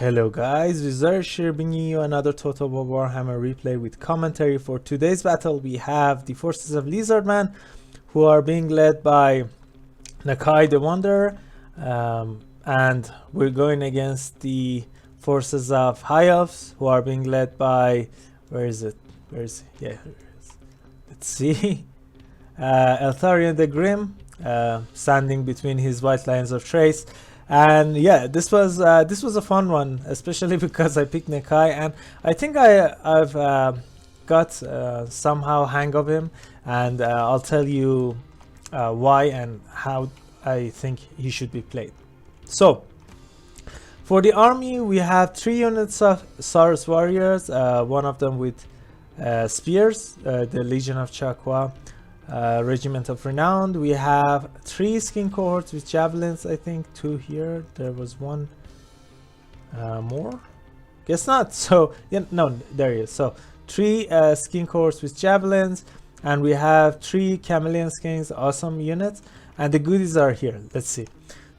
Hello guys, Wizard here bringing you another Total War Warhammer replay with commentary. For today's battle we have the forces of Lizardmen, who are being led by Nakai the Wanderer, and we're going against the forces of High Elves, who are being led by, let's see, Eltharion the Grim, standing between his white lines of trace. And yeah, this was a fun one, especially because I picked Nakai, and I think I've got somehow hang of him, and I'll tell you why and how I think he should be played. So for the army, we have 3 units of Saurus warriors, one of them with spears, the Legion of Chakwa, Regiment of Renown. We have 3 skin cohorts with javelins. I think 2 here. There was one more. Guess not. So yeah, no, there he is. So 3 skin cohorts with javelins, and we have 3 chameleon skins. Awesome units, and the goodies are here. Let's see.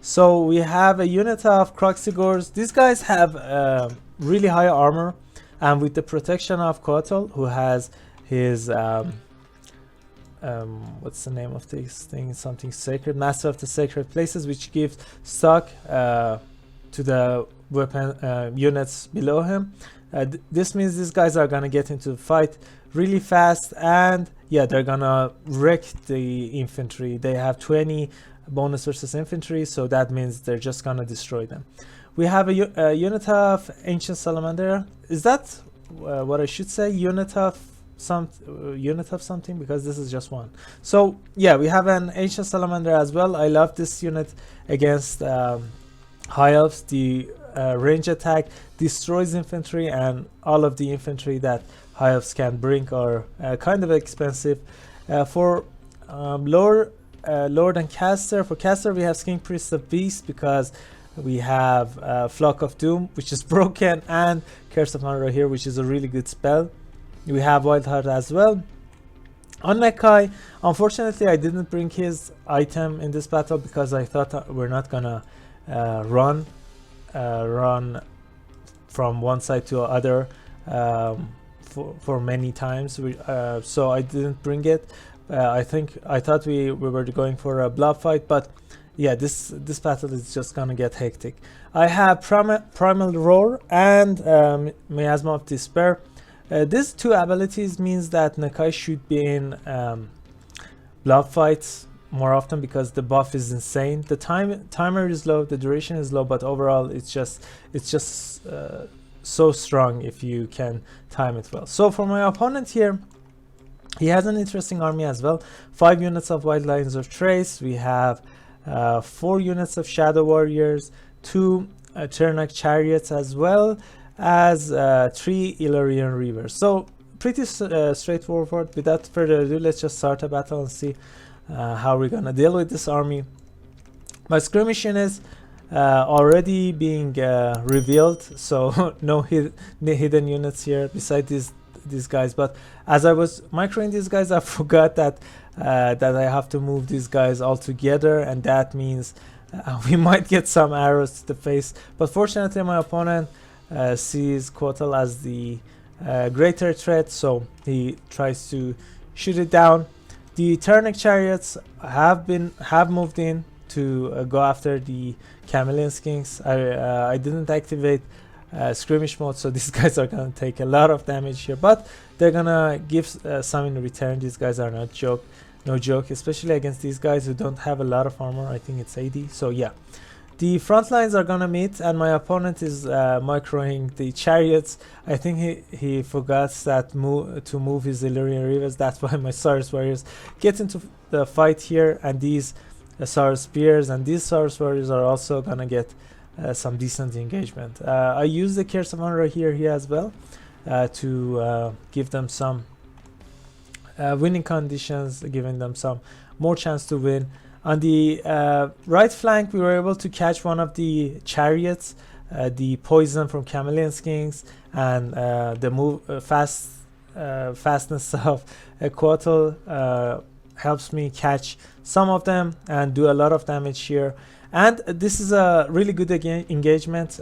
So we have a unit of Kroxigors. These guys have really high armor, and with the protection of Kotal, who has his what's the name of this thing? Something sacred, Master of the Sacred Places, which gives stock to the weapon units below him. This means these guys are gonna get into the fight really fast, and yeah, they're gonna wreck the infantry. They have 20 bonus versus infantry, so that means they're just gonna destroy them. We have a unit of Ancient Salamander. Is that what I should say? Unit of something, because this is just one. So yeah, we have an Ancient Salamander as well. I love this unit against High Elves. The range attack destroys infantry, and all of the infantry that High Elves can bring are kind of expensive. For lower than Caster, for Caster we have Skin Priest of Beast, because we have Flock of Doom, which is broken, and Curse of Honor here, which is a really good spell. We have Wild Heart as well. On Nakai, unfortunately I didn't bring his item in this battle, because I thought we're not gonna run from one side to other for many times. So I didn't bring it. I thought we were going for a blob fight, but yeah, this battle is just gonna get hectic. I have Primal Roar and Miasma of Despair. These 2 abilities means that Nakai should be in blob fights more often, because the buff is insane. The timer is low, the duration is low, but overall it's just so strong if you can time it well. So for my opponent here, he has an interesting army as well. 5 units of White Lines of Trace. We have 4 units of Shadow Warriors, 2 Chernak Chariots, as well as 3 Illyrian Reavers. So pretty straightforward. Without further ado, let's just start a battle and see how we're gonna deal with this army. My skirmish is already being revealed, so no hidden units here beside these guys. But as I was microing these guys, I forgot that I have to move these guys all together, and that means we might get some arrows to the face. But fortunately my opponent sees Kotal as the greater threat, so he tries to shoot it down. The Chernak Chariots have moved in to go after the chameleon skins. I didn't activate skirmish mode, so these guys are gonna take a lot of damage here, but they're gonna give some in return. These guys are no joke, especially against these guys who don't have a lot of armor. I think it's 80. So yeah, the front lines are gonna meet, and my opponent is microing the chariots. I think he forgot that to move his Illyrian Reavers. That's why my Saurus warriors get into the fight here, and these Saurus spears and these Saurus warriors are also gonna get some decent engagement. I use the Curse of Honor here as well to give them some winning conditions, giving them some more chance to win. On the right flank, we were able to catch one of the chariots. The poison from chameleon skins and the fastness of Kotal helps me catch some of them and do a lot of damage here. And this is a really good engagement.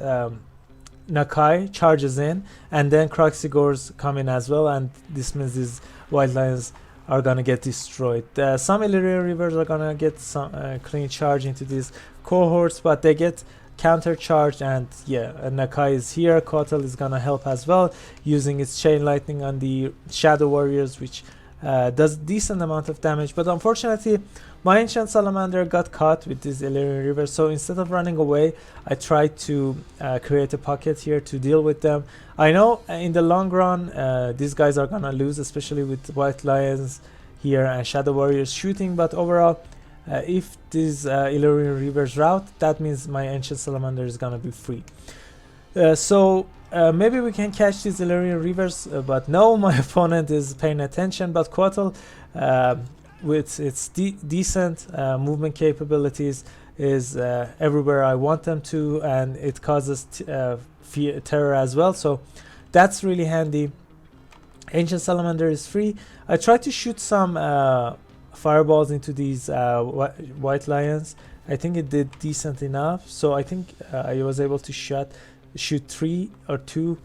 Nakai charges in, and then Kroxigors come in as well, and this means these white lions are gonna get destroyed. Some Illyrian Reavers are gonna get some clean charge into these cohorts, but they get countercharged, and yeah, Nakai is here. Kotal is gonna help as well, using its chain lightning on the Shadow Warriors, which does decent amount of damage. But unfortunately, my Ancient Salamander got caught with this Illyrian River, so instead of running away, I tried to create a pocket here to deal with them. I know in the long run these guys are gonna lose, especially with White Lions here and Shadow Warriors shooting, but overall if these Illyrian Rivers rout, that means my Ancient Salamander is gonna be free. Maybe we can catch these Illyrian Rivers, but no, my opponent is paying attention. But Kotal, with its decent movement capabilities, is everywhere I want them to, and it causes terror as well, so that's really handy. Ancient Salamander is free. I tried to shoot some fireballs into these white lions. I think it did decent enough, so I think I was able to shoot 3 or 2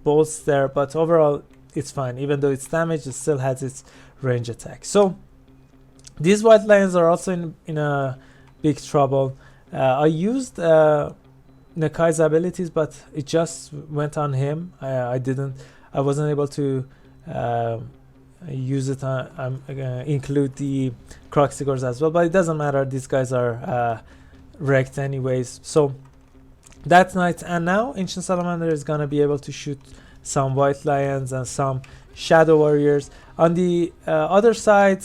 bolts there, but overall it's fine. Even though it's damaged, it still has its range attack. So these white lions are also in a big trouble. I used Nakai's abilities, but it just went on him. I wasn't able to use it on include the Kroxigors as well, but it doesn't matter. These guys are wrecked anyways. So that's nice. And now Ancient Salamander is gonna be able to shoot some white lions and some Shadow Warriors. On the other side,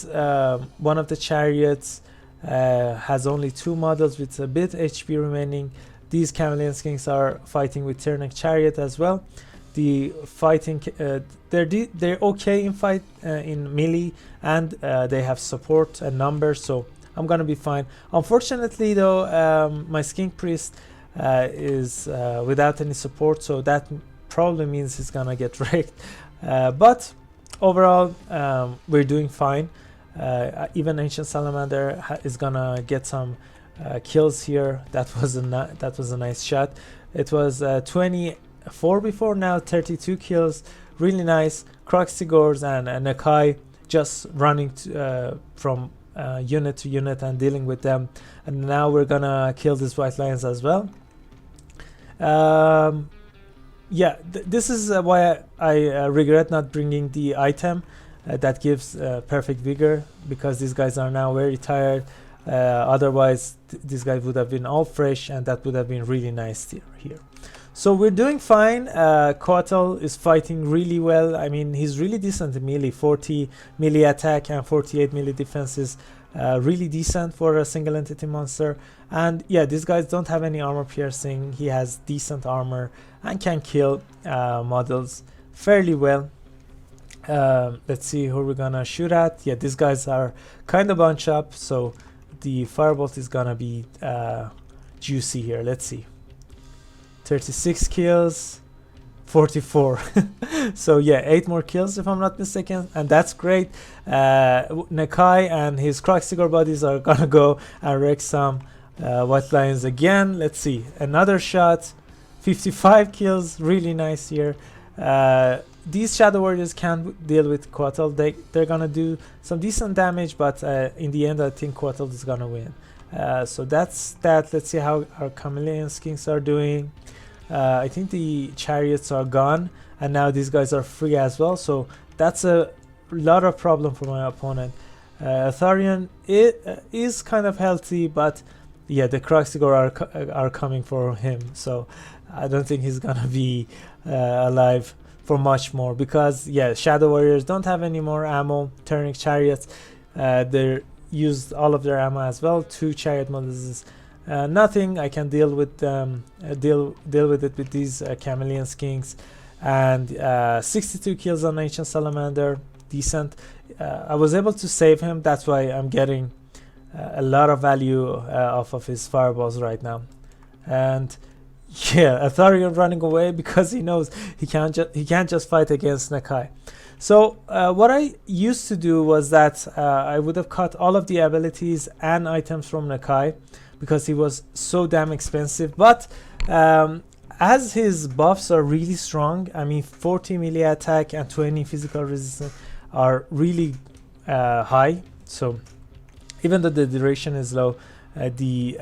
one of the chariots has only 2 models with a bit HP remaining. These Chameleon Skinks are fighting with Tyranic Chariot as well. The fighting, they're okay in fight in melee, and they have support and numbers, so I'm gonna be fine. Unfortunately though, my Skink Priest is without any support, so that probably means he's gonna get wrecked. But overall, we're doing fine. Even Ancient Salamander is gonna get some kills here. That was a nice shot. It was 24 before, now 32 kills. Really nice. Kroxigors and Nakai just running from unit to unit and dealing with them. And now we're gonna kill these white lions as well. Yeah, this is why I regret not bringing the item that gives perfect vigor, because these guys are now very tired. Otherwise this guy would have been all fresh, and that would have been really nice here. So we're doing fine. Kotal is fighting really well. I mean, he's really decent in melee. 40 melee attack and 48 melee defense is really decent for a single entity monster. And yeah, these guys don't have any armor piercing. He has decent armor and can kill models fairly well. Let's see who we're gonna shoot at. Yeah, these guys are kind of bunched up, so the firebolt is gonna be juicy here. Let's see. 36 kills, 44. So yeah, 8 more kills if I'm not mistaken, and that's great. Nakai and his Kroxigor buddies are gonna go and wreck some white lions again. Let's see, another shot, 55 kills, really nice here. These Shadow Warriors can't deal with Kotal. They're gonna do some decent damage, but in the end I think Kotal is gonna win. So that's that. Let's see how our Chameleon Skinks are doing. I think the chariots are gone, and now these guys are free as well, so that's a lot of problem for my opponent. Atharion is kind of healthy, but yeah, the Kroxigor are coming for him, so I don't think he's gonna be alive for much more, because yeah, Shadow Warriors don't have any more ammo. Tyranic Chariots, they used all of their ammo as well. 2 chariot models is nothing. I can deal with them, deal with it with these Chameleon Skinks. And 62 kills on Ancient Salamander, decent. I was able to save him, that's why I'm getting a lot of value off of his fireballs right now. And yeah, Atharion running away because he knows he can't just fight against Nakai. So what I used to do was that I would have cut all of the abilities and items from Nakai, because he was so damn expensive. But as his buffs are really strong, I mean 40 melee attack and 20 physical resistance are really high. So even though the duration is low, the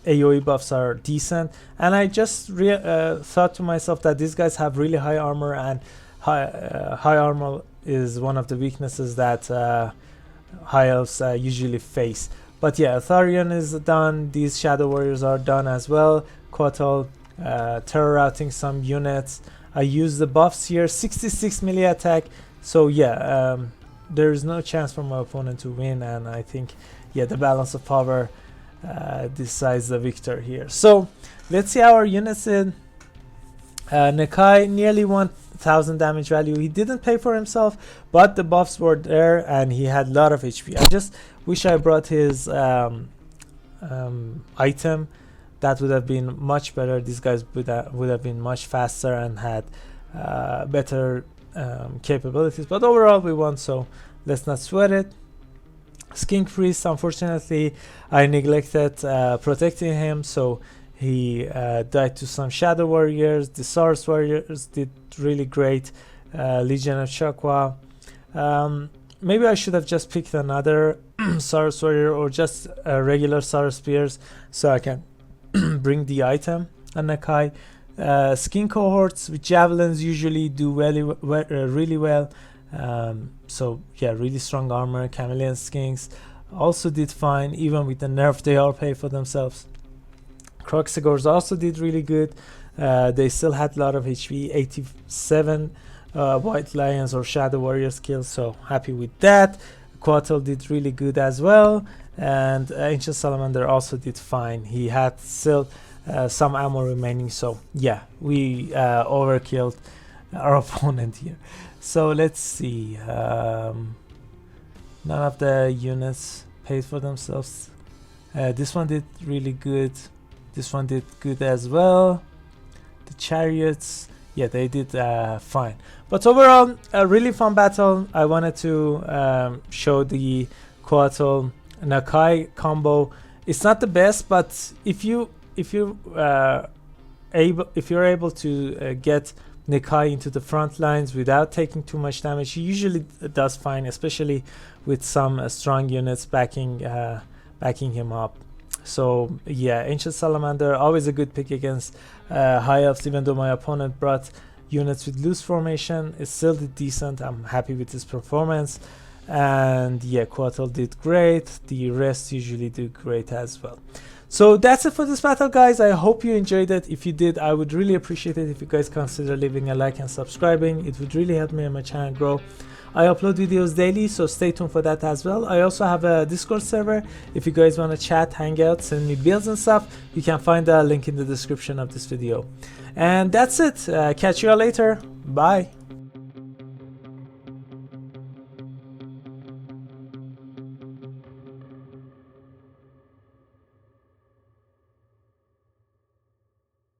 AoE buffs are decent. And I just thought to myself that these guys have really high armor, and high armor is one of the weaknesses that high elves usually face. But yeah, Tharion is done. These Shadow Warriors are done as well. Quattle terror routing some units. I use the buffs here, 66 melee attack. So yeah, there is no chance for my opponent to win, and I think yeah, the balance of power decides the victor here. So let's see how our units did. Nakai nearly 1000 damage value. He didn't pay for himself, but the buffs were there and he had a lot of HP. I just wish I brought his item. That would have been much better. These guys would have been much faster and had better capabilities. But overall we won, so let's not sweat it. Skink Priest, unfortunately I neglected protecting him, so he died to some Shadow Warriors. The Saurus Warriors did really great. Legion of Chakwa. Maybe I should have just picked another Saurus Warrior or just regular Saurus Spears so I can bring the item on Nakai. Skin cohorts with javelins usually do really well. So yeah, really strong armor. Chameleon skinks also did fine, even with the nerf they all pay for themselves. Kroxigors also did really good. They still had a lot of HP, 87 White Lions or Shadow Warriors kills, so happy with that. Quattle did really good as well, and Ancient Salamander also did fine. He had still some ammo remaining, so yeah, we overkilled our opponent here. So let's see, none of the units paid for themselves. This one did really good. This one did good as well. The chariots, yeah, they did fine. But overall, a really fun battle. I wanted to show the Quattle Nakai combo. It's not the best, but if you're able to get Nakai into the front lines without taking too much damage, he usually does fine, especially with some strong units backing him up. So yeah, Ancient Salamander, always a good pick against high elves. Even though my opponent brought units with loose formation, it still did decent. I'm happy with his performance. And yeah, Quattle did great. The rest usually do great as well. So that's it for this battle, guys. I hope you enjoyed it. If you did, I would really appreciate it if you guys consider leaving a like and subscribing. It would really help me and my channel grow. I upload videos daily, so stay tuned for that as well. I also have a Discord server. If you guys want to chat, hang out, send me builds and stuff, you can find the link in the description of this video. And that's it. Catch you all later. Bye.